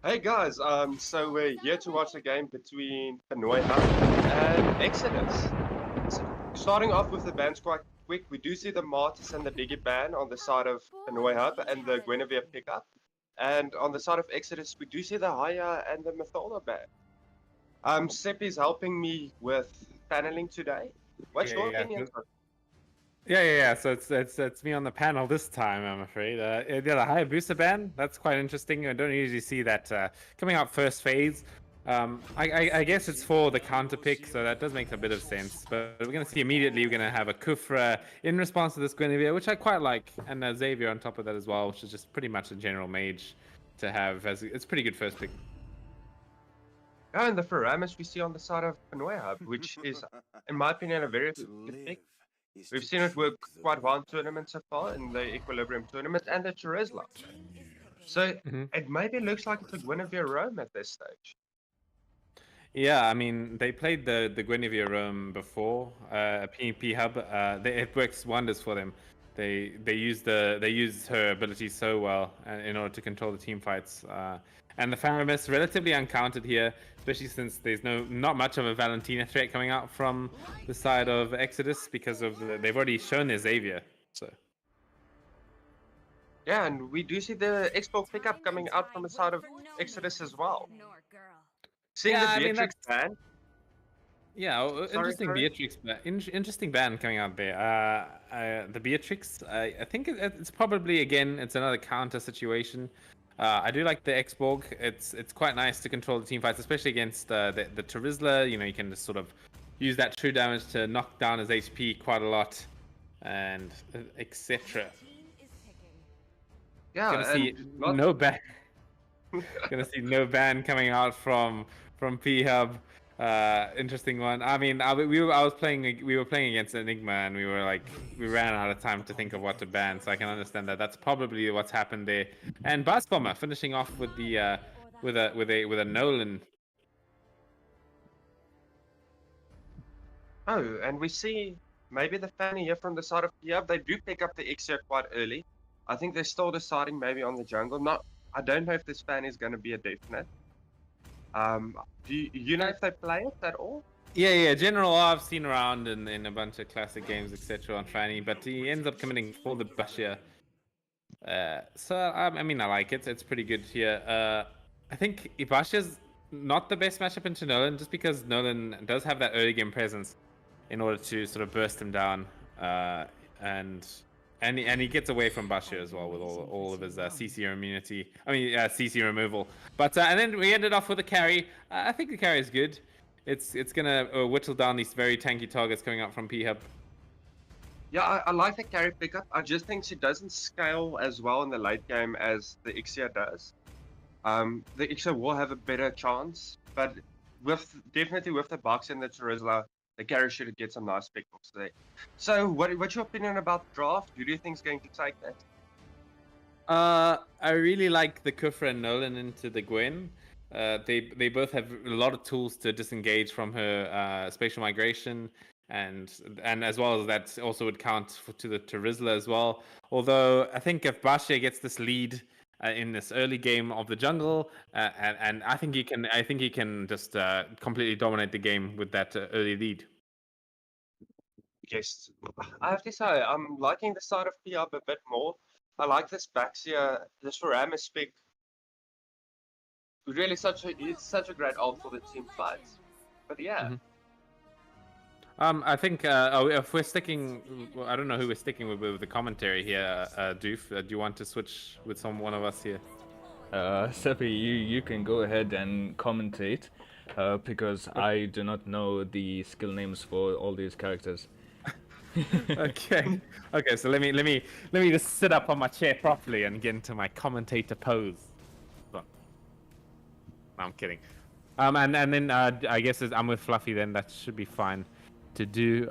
Hey guys, so we're here to watch the game between Pinoy and Exodus. So starting off with the bans quite quick, we do see the Martis and the Biggie ban on the side of Pinoy and the Guinevere pickup. And on the side of Exodus, we do see the Haya and the Mythola ban. Sep is helping me with paneling today. What's Yeah, your yeah, opinion? yeah. So it's me on the panel this time, I'm afraid. Yeah, the Hayabusa ban, that's quite interesting. I don't usually see that coming out first phase. I guess it's for the counter pick, so that does make a bit of sense. But we're gonna see immediately we're gonna have a Kufra in response to this Guinevere, which I quite like, and Xavier on top of that as well, which is just pretty much a general mage to have as it's pretty good first pick. Oh, and the Faramis we see on the side of Pinoy which is, in my opinion, a very To good pick. live is We've to seen it work keep the quite well in light. tournaments so far, in the Equilibrium tournament and the Charizla. So Mm-hmm. it maybe looks like it's a Guinevere Rome at this stage. Yeah, I mean they played the Guinevere Rome before PvP hub. It works wonders for them. They use her abilities so well in order to control the team fights. And the Faramis relatively uncounted here, especially since there's not much of a Valentina threat coming out from the side of Exodus because of they've already shown their Xavier. So Yeah, and we do see the Xbox pickup coming out from the side of Exodus as well. Seeing yeah, the I mean Beatrix that's ban. Yeah, Sorry, interesting sorry. Beatrix, interesting band coming out there. The Beatrix, I think it's probably again it's another counter situation. I do like the Xborg. It's quite nice to control the team fights, especially against the Charizla. You know, you can just sort of use that true damage to knock down his HP quite a lot, and etc. Gonna Yeah, and see not no ban. Gonna see no ban coming out from P Hub. Interesting one. I mean, I was playing. We were playing against Enigma, and we ran out of time to think of what to ban. So I can understand that. That's probably what's happened there. And Buzz Bomber finishing off with the with a Nolan. oh, and we see maybe the Fanny here from the side of Piab. They do pick up the Exia quite early. I think they're still deciding maybe on the jungle. Not, I don't know if this fan is going to be a definite. Um, do you know if they play it at all? Yeah. General I've seen around in a bunch of classic games, etc. on Fanny, but he ends up committing for the Bashir. I mean, I like it. It's pretty good here. I think Ibashia's not the best matchup into Nolan, just because Nolan does have that early game presence in order to sort of burst him down, and he gets away from Bashir as well with all of his CC immunity. I mean, CC removal. But and then we ended off with a carry. I think the carry is good. It's gonna whittle down these very tanky targets coming up from P Hub. Yeah, I like the carry pickup. I just think she doesn't scale as well in the late game as the Ixia does. The Ixia will have a better chance, but definitely with the Bucks and the Charizla, the carry should get some nice pickups there. So, what's your opinion about the draft? Who do you think is going to take that? I really like the Kufra and Nolan into the Gwen. They both have a lot of tools to disengage from her spatial migration, and as well as that also would count to the Terizla as well. Although I think if Bashir gets this lead in this early game of the jungle, and I think he can just completely dominate the game with that early lead. Yes, I have to say I'm liking the side of Piab a bit more. I like this Baxia, this Faramis pick. Really, it's such a great ult for the team fights. But yeah. Mm-hmm. I think if we're sticking, I don't know who we're sticking with the commentary here. Doof, do you want to switch with one of us here? Seppi, you can go ahead and commentate, because I do not know the skill names for all these characters. Okay. Okay. So let me just sit up on my chair properly and get into my commentator pose. No, I'm kidding. And then I guess I'm with Fluffy. Then that should be fine to do.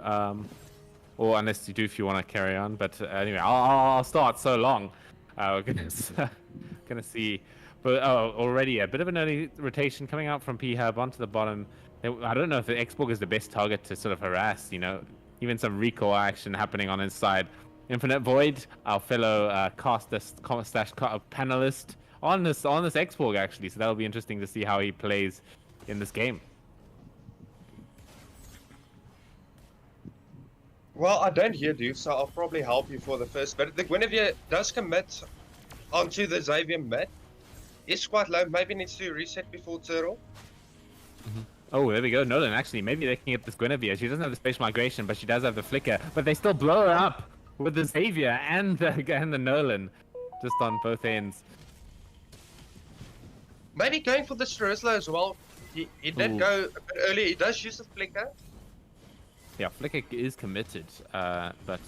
Or unless you do, if you want to carry on. But anyway, I'll start so long. We're gonna see. But already a bit of an early rotation coming out from P Hub onto the bottom. I don't know if the Xborg is the best target to sort of harass. You know, even some recoil action happening on his side. Infinite Void, our fellow caster slash panelist on this Xborg actually. So that'll be interesting to see how he plays in this game. Well, I don't hear you, so I'll probably help you for the first bit. The Guinevere does commit onto the Xavier mid. It's quite low. Maybe needs to reset before turtle. Oh, there we go. Nolan, actually, maybe they can get this Guinevere. She doesn't have the spatial migration, but she does have the flicker. But they still blow her up with the Xavier and the Nolan, just on both ends. Maybe going for the Strizla as well. He did go a bit earlier. He does use the flicker. Yeah, flicker is committed, but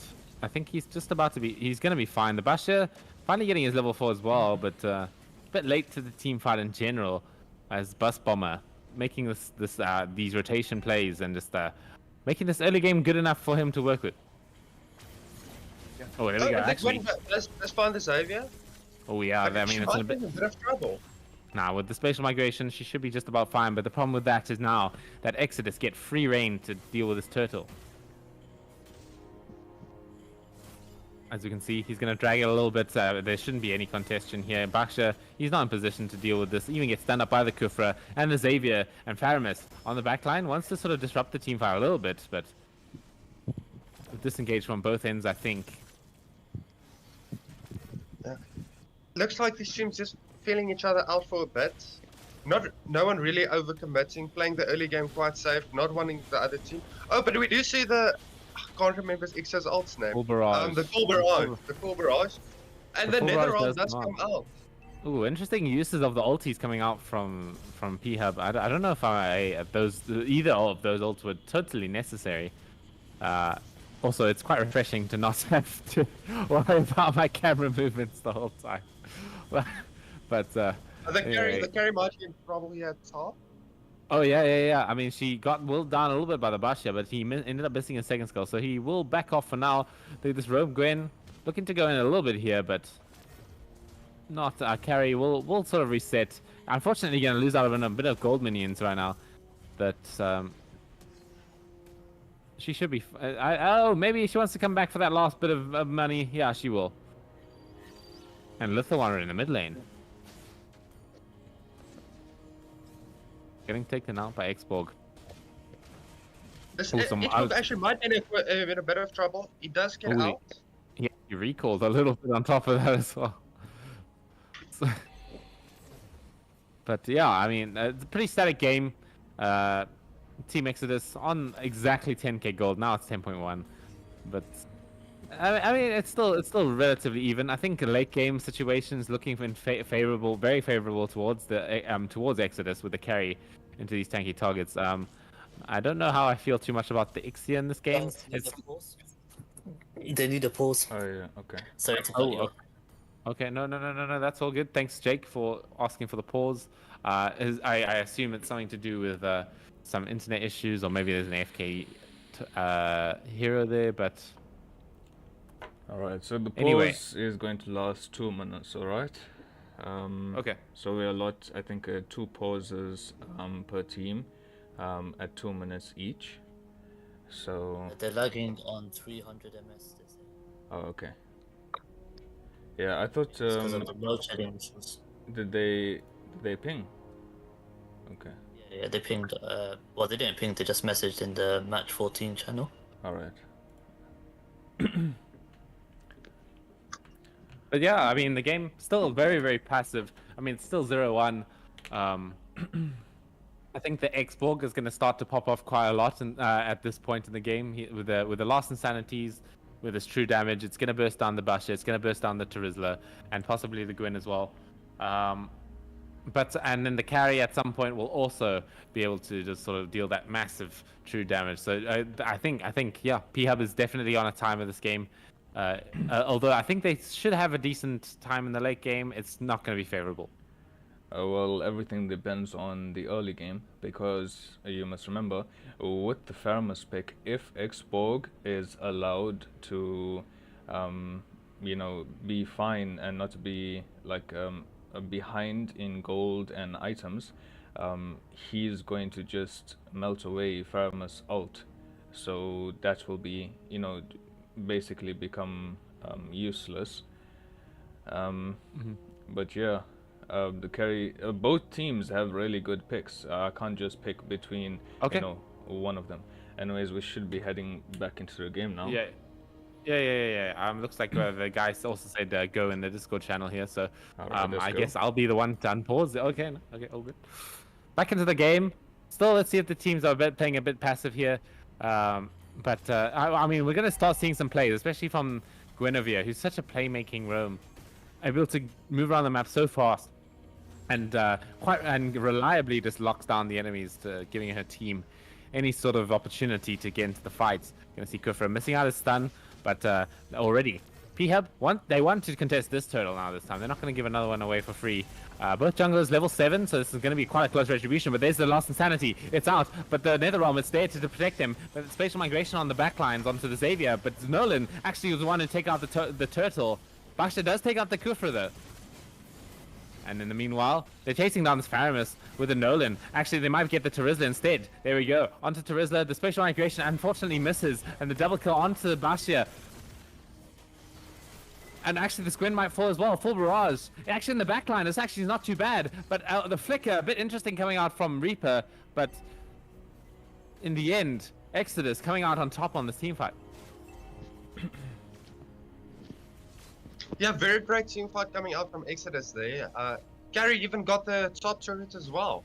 I think he's just about to be. He's going to be fine. The Basher finally getting his level 4 as well, but a bit late to the team fight in general, as Bus Bomber making these rotation plays and just making this early game good enough for him to work with. Yeah. Oh, there we go. Actually, let's find the Xavier. oh yeah, I mean it's in a bit. of trouble. Now, with the spatial migration, she should be just about fine, but the problem with that is now that Exodus get free reign to deal with this turtle. As you can see, he's going to drag it a little bit. There shouldn't be any contention here. Baksha, he's not in position to deal with this. Even gets stunned up by the Kufra and the Xavier and Faramis on the backline. Wants to sort of disrupt the team fight a little bit, but disengaged from both ends, I think. Yeah. Looks like these teams just feeling each other out for a bit. No one really overcommitting, playing the early game quite safe, not wanting the other team. Oh, but we do see the I can't remember X's alt's name. Full barrage. The full barrage. The full barrage. And the nether ult does come out. Ooh, interesting uses of the ultis coming out from P-Hub. I don't know if either of those ults were totally necessary. Also, it's quite refreshing to not have to worry about my camera movements the whole time. But the carry margin probably at top. Oh yeah. I mean, she got willed down a little bit by the Basha, but he ended up missing a second skull, so he will back off for now. This rogue Gwen looking to go in a little bit here, but not carry. Will sort of reset. Unfortunately, going to lose out on a bit of gold minions right now, but she should be. Oh, maybe she wants to come back for that last bit of money. Yeah, she will. And Lithuania in the mid lane. Getting taken out by Xborg. Xborg actually might be in a bit of trouble. He does get out. Yeah, he recalled a little bit on top of that as well. But yeah, I mean, it's a pretty static game. Team Exodus on exactly 10k gold. Now it's 10.1. But I mean, it's still relatively even. I think late game situations looking favorable, very favorable towards towards Exodus with the carry into these tanky targets. I don't know how I feel too much about the Ixia in this game. They need a pause. Oh yeah, okay. Sorry to cut you off. Okay, no, that's all good. Thanks, Jake, for asking for the pause. I assume it's something to do with some internet issues, or maybe there's an AFK hero there, but. Alright, so the Anyway. pause is going to last 2 minutes, alright? Okay. So we allot, I think, 2 pauses per team at 2 minutes each. So. They're lagging on 300 ms. They say. Oh, okay. Yeah, I thought. Because of the load shedding issues. Did they ping? Okay. Yeah, they pinged. Well, they didn't ping. They just messaged in the match 14 channel. Alright. But yeah, I mean, the game still very, very passive. I mean, it's still 0-1. I think the Xborg is going to start to pop off quite a lot at this point in the game. With the Lost Insanities, with its true damage, it's going to burst down the Basha, it's going to burst down the Terizla, and possibly the Gwyn as well. And then the carry at some point will also be able to just sort of deal that massive true damage. So I think yeah, P-Hub is definitely on a time of this game. Although I think they should have a decent time in the late game, it's not going to be favorable. Well, everything depends on the early game, because you must remember, with the Faramis pick, if Xborg is allowed to, be fine and not be like behind in gold and items, he's going to just melt away Faramis ult, so that will be, basically become useless. But yeah. the carry. Both teams have really good picks. I can't just pick between Okay. one of them. Anyways, we should be heading back into the game now. Yeah. Looks like the guys also said go in the Discord channel here, so Alright, let's I go. guess I'll be the one to unpause. Okay, all good. Back into the game. Still, let's see if the teams are playing a bit passive here. I mean, we're gonna start seeing some plays, especially from Guinevere, who's such a playmaking roam, able to move around the map so fast, and reliably just locks down the enemies, giving her team any sort of opportunity to get into the fights. Gonna see Kufra missing out his stun, but already P-Hub they want to contest this turtle now this time. They're not going to give another one away for free. Both junglers level 7, so this is going to be quite a close retribution, but there's the last insanity. It's out, but the Nether Realm is there to protect them. But the spatial migration on the backlines onto the Xavier, but Nolan actually was the one to take out the turtle. Basha does take out the Kufra though. And in the meanwhile, they're chasing down this Faramis with the Nolan. Actually, they might get the Terizla instead. There we go. Onto Terizla. The spatial migration unfortunately misses. And the double kill onto the Basha. And actually, the Gwen might fall as well. Full barrage. Actually, in the backline, it's actually not too bad. But the flicker, a bit interesting coming out from Reaper. But in the end, Exodus coming out on top on this team fight. Yeah, very great team fight coming out from Exodus there. Gary even got the top turret as well.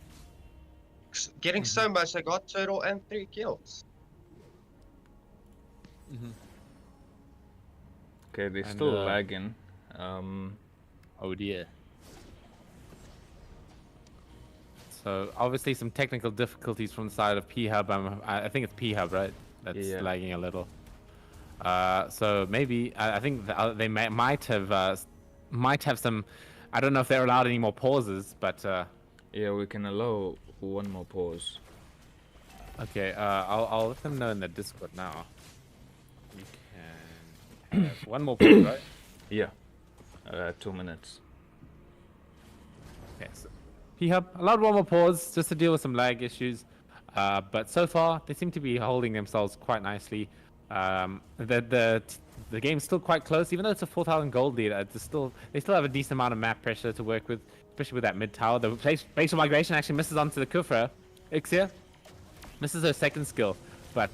Getting so much, they got turtle and 3 kills. Okay, they're still lagging. Oh dear. So obviously some technical difficulties from the side of P-Hub. I think it's P-Hub, right? That's lagging a little. So maybe I think they might have some. I don't know if they're allowed any more pauses, but yeah, we can allow one more pause. okay. I'll let them know in the Discord now. You can have one more pause, right? Yeah, 2 minutes. Okay. So P-Hub allowed one more pause just to deal with some lag issues, but so far they seem to be holding themselves quite nicely. The game's still quite close, even though it's a 4,000 gold lead. They still have a decent amount of map pressure to work with, especially with that mid tower. The spatial migration actually misses onto the Kufra. Ixia misses her second skill, but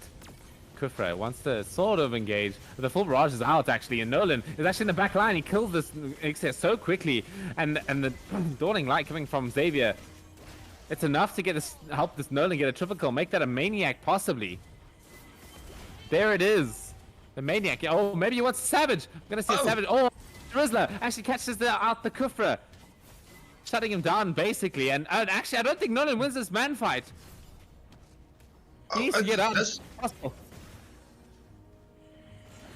Kufra wants to sort of engage. The full barrage is out actually, and Nolan is actually in the back line. He kills this Ixia so quickly, and the dawning light coming from Xavier. It's enough to help this Nolan get a triple kill, make that a maniac possibly. There it is. The maniac. Oh, maybe he wants Savage. I'm going to see a Savage. Oh, Terizla actually catches out the Kufra. Shutting him down, basically. And actually, I don't think Nolan wins this man fight. He needs to get out. It's possible.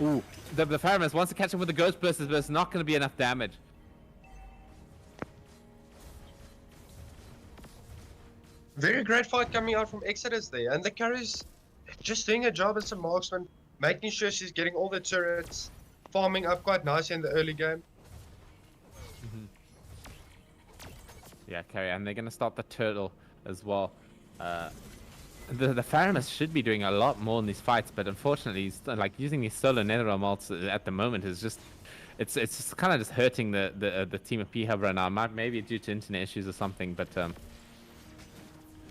Ooh, the Faramis wants to catch him with the Ghost Bursters, but it's not going to be enough damage. Very great fight coming out from Exodus there. And the carries just doing a job as a marksman, making sure she's getting all the turrets, farming up quite nicely in the early game. Yeah, carry, and they're gonna start the turtle as well. The Faramis should be doing a lot more in these fights, but unfortunately, like using these solo netherrealm ults at the moment is just, it's just kind of just hurting the team of P-Hub right now. Maybe due to internet issues or something, but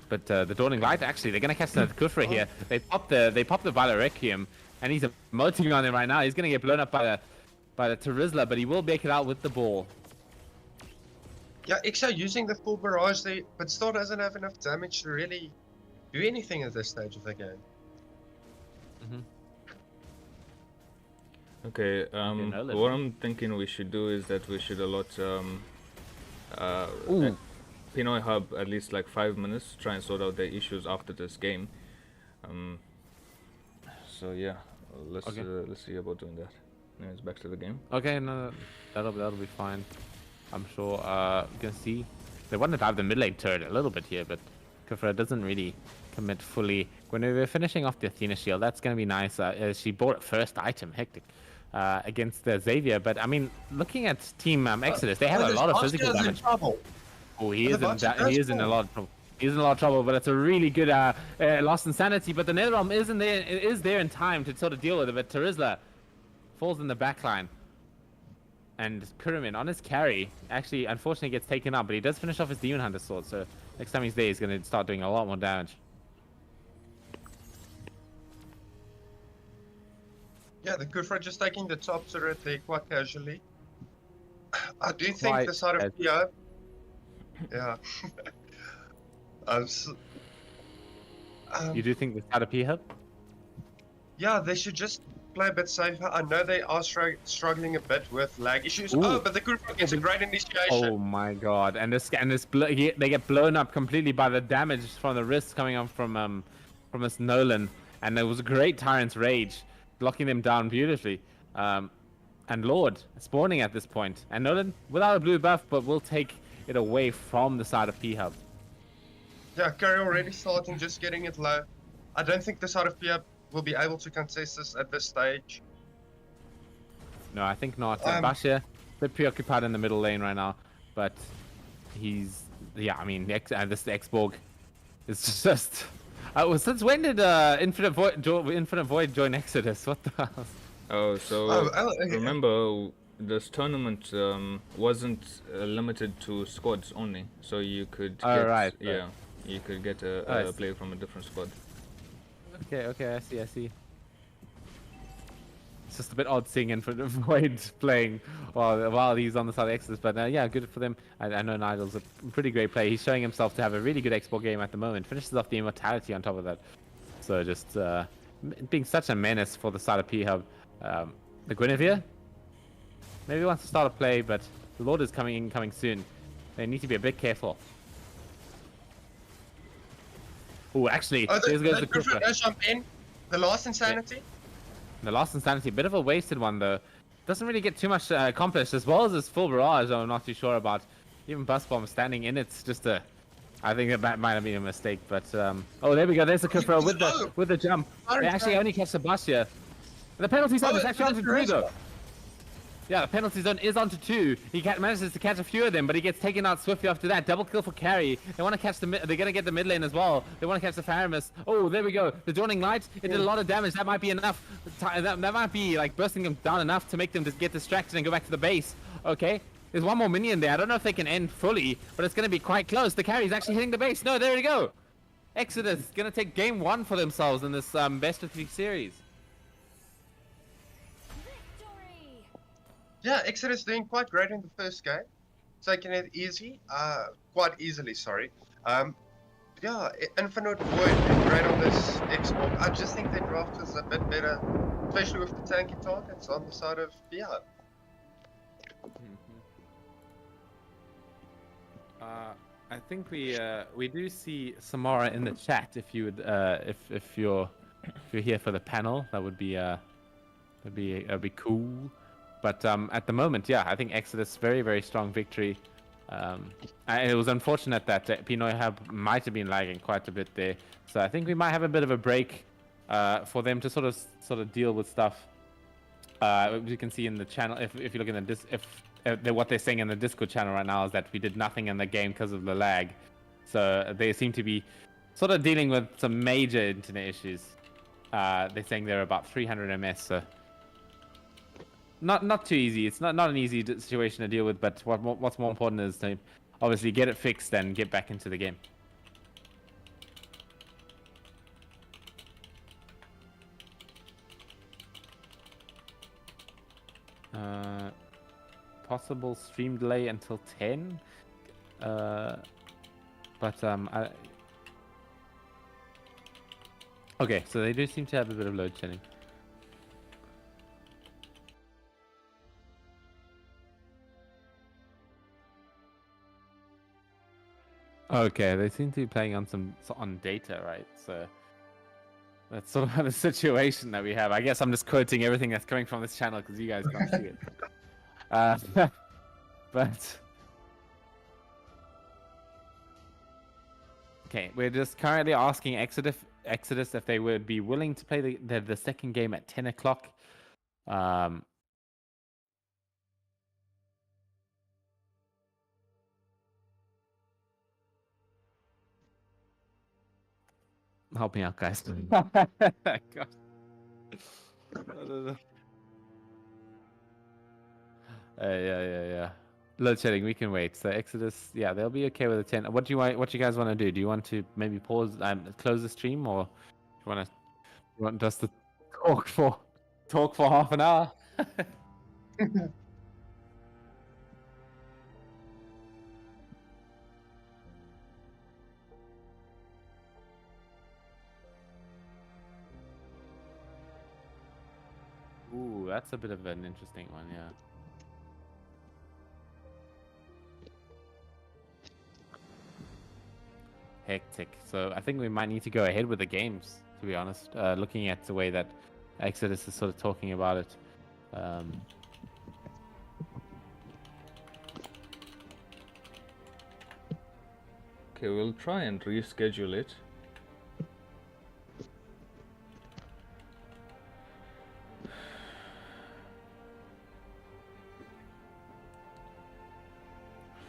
the Dawning Light, actually, they're gonna catch the Kufra here. They pop the Violet Requiem, and he's emoting on it right now. He's gonna get blown up by the Terizla, but he will make it out with the ball. Yeah, Ixa using the full barrage there, but still doesn't have enough damage to really do anything at this stage of the game. Okay, what I'm thinking we should do is that we should allot Pinoy Hub at least like 5 minutes to try and sort out their issues after this game. So yeah, let's see about doing that. Anyways, back to the game. Okay, no, that'll be fine. I'm sure. You can see they want to dive the mid lane turret a little bit here, but Kufra doesn't really commit fully. When we're finishing off the Athena shield, that's going to be nice. She bought first item, hectic, against the Xavier. But I mean, looking at Team Exodus, they have a lot of physical damage. Oh, he is in a lot of trouble. He's in a lot of trouble, but it's a really good lost insanity. But the Netherrealm is there in time to sort of deal with it. But Terizla falls in the backline. and Pyramid on his carry actually unfortunately gets taken up, but he does finish off his Demon Hunter sword, so next time he's there he's going to start doing a lot more damage. Yeah, the Kufra just taking the top turret there quite casually. I do think Quite the side of casually. Pia. Yeah. S- You do think this had a P-hub? yeah, they should just play a bit safer. I know they are struggling a bit with lag issues. Ooh. Oh, but the Kufra gets a great initiation. Oh my god! And they get blown up completely by the damage from the wrists coming up from this Nolan, and there was a great Tyrant's Rage, blocking them down beautifully. And Lord spawning at this point, and Nolan without a blue buff, but will take it away from the side of P-hub. Yeah, Curry already starting, just getting it low. I don't think the side of Pia will be able to contest this at this stage. No, I think not. Um, Bashir, a bit preoccupied in the middle lane right now, but he's I mean, this Xborg is just. Since when did Infinite Void join Exodus? What the hell? Oh, so remember this tournament wasn't limited to squads only, so you could Oh, get right. yeah, you could get a player from a different squad. Okay, I see. It's just a bit odd seeing Infinite Void playing while he's on the side of Exodus, but yeah, good for them. I know Nigel's a pretty great player. He's showing himself to have a really good Xbox game at the moment. Finishes off the Immortality on top of that. So just being such a menace for the side of P-hub. The Guinevere maybe wants to start a play, but the Lord is coming soon. They need to be a bit careful. Oh, actually, there's goes the Kufra Kufra. does jump in. The last Insanity. The Lost Insanity, a bit of a wasted one though. Doesn't really get too much accomplished, as well as his full barrage. I'm not too sure about. Even Bus Bomb standing in it's just a. I think that might have been a mistake, but oh, there we go. There's the Kufra with the jump. They actually only catch the bus here. The penalty zone is actually onto 2 though. Yeah, the penalty zone is onto 2. He manages to catch a few of them, but he gets taken out swiftly after that. Double kill for carry. They want to catch they're gonna get the mid lane as well. They want to catch the Faramis. Oh, there we go. The Dawning Light. It did a lot of damage. That might be enough. That might be like bursting them down enough to make them just get distracted and go back to the base. Okay. There's one more minion there. I don't know if they can end fully, but it's gonna be quite close. The carry's actually hitting the base. No, there we go. Exodus gonna take game 1 for themselves in this best of 3 series. Yeah, Exodus doing quite great in the first game. Taking it easy, quite easily, sorry. Yeah, Infinite Void doing great on this Xbox. I just think their draft is a bit better, especially with the tanky targets on the side of Pia. I think we do see Samara in the chat. If you would, if you're here for the panel, that would be that'd be cool. But at the moment, yeah, I think Exodus very, very strong victory. And it was unfortunate that Pinoy Hub might have been lagging quite a bit there. So I think we might have a bit of a break for them to sort of deal with stuff. You can see in the channel, if you look in the what they're saying in the Discord channel right now is that we did nothing in the game because of the lag. So they seem to be sort of dealing with some major internet issues. They're saying they're about 300 ms. So not too easy. It's not an easy situation to deal with, but what's more important is to obviously get it fixed and get back into the game. Possible stream delay until 10. Okay, so they do seem to have a bit of load shedding. Okay, they seem to be playing on data, right? So that's sort of the situation that we have. I guess I'm just quoting everything that's coming from this channel because you guys can't see it. But okay, we're just currently asking Exodus if they would be willing to play the second game at 10 o'clock. Help me out, guys. God. Yeah. Load shedding, we can wait. So Exodus, yeah, they'll be okay with the 10. What do you want? What you guys want to do? Do you want to maybe pause, close the stream, or you want us to talk for half an hour? Ooh, that's a bit of an interesting one, yeah. Hectic. So I think we might need to go ahead with the games, to be honest. Looking at the way that Exodus is sort of talking about it. Okay, we'll try and reschedule it.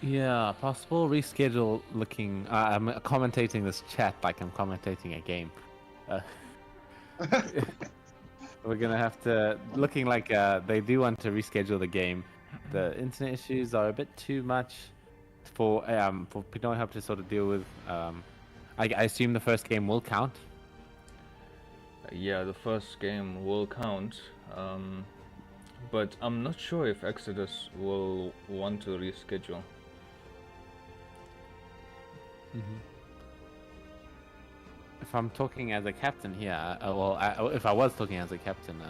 Yeah, possible reschedule looking. I'm commentating this chat like I'm commentating a game. We're gonna have to looking like they do want to reschedule the game. The internet issues are a bit too much for Pinoy Hub to sort of deal with. I assume the first game will count. Yeah, the first game will count, but I'm not sure if Exodus will want to reschedule. If I'm talking as a captain here, if I was talking as a captain,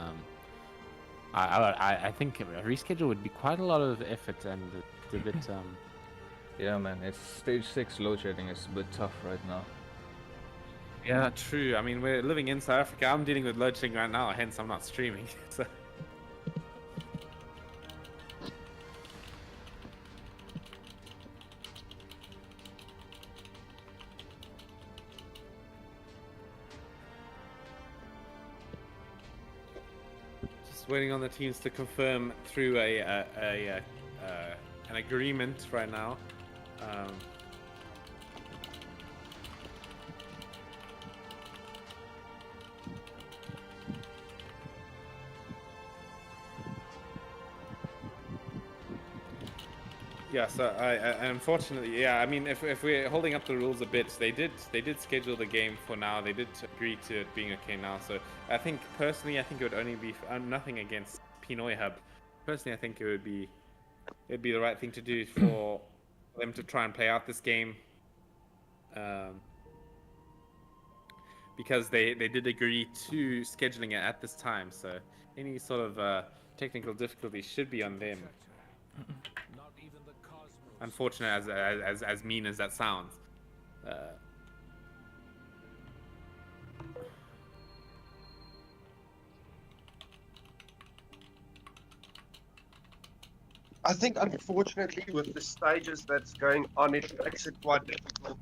I think a reschedule would be quite a lot of effort and it's a bit. Yeah, man, it's stage 6 load shedding. It's a bit tough right now. Yeah, true. I mean, we're living in South Africa. I'm dealing with load shedding right now, hence I'm not streaming. So. Just waiting on the teams to confirm through an agreement right now. Yeah, so I unfortunately, yeah, I mean, if we're holding up the rules a bit, they did schedule the game for now. They did agree to it being okay now. So I think personally, I think it would only be nothing against Pinoy Hub. Personally, I think it'd be the right thing to do for them to try and play out this game, because they did agree to scheduling it at this time. So any sort of technical difficulty should be on them. Unfortunate as mean as that sounds. I think, unfortunately, with the stages that's going on, it makes it quite difficult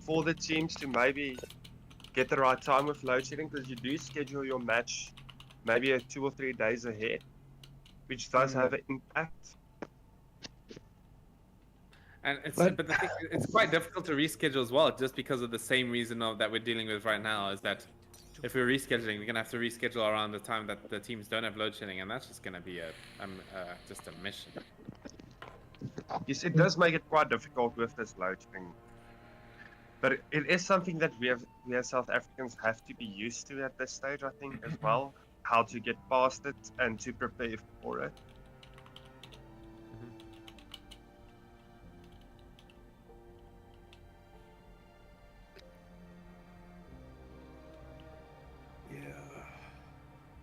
for the teams to maybe get the right time with load shedding, because you do schedule your match maybe 2 or 3 days ahead, which does have an impact. And but the thing, it's quite difficult to reschedule as well, just because of the same reason that we're dealing with right now, is that if we're rescheduling, we're gonna have to reschedule around the time that the teams don't have load shedding, and that's just gonna be just a mission. Yes, it does make it quite difficult with this load shedding, but it is something that we as South Africans have to be used to at this stage, I think, as well, how to get past it and to prepare for it.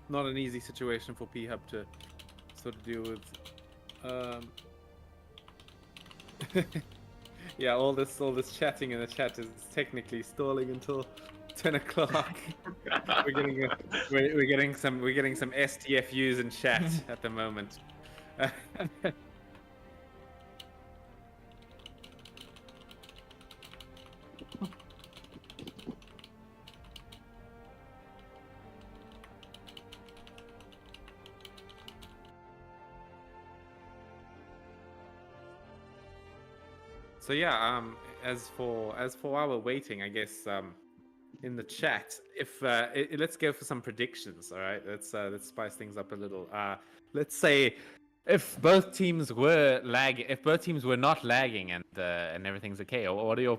Not an easy situation for P Hub to sort of deal with. Yeah, all this chatting in the chat is technically stalling until 10 o'clock. we're getting some STFUs in chat at the moment. So yeah, as for while we're waiting, I guess in the chat, if let's go for some predictions. All right, let's spice things up a little. Let's say if both teams were not lagging and everything's okay, or what are your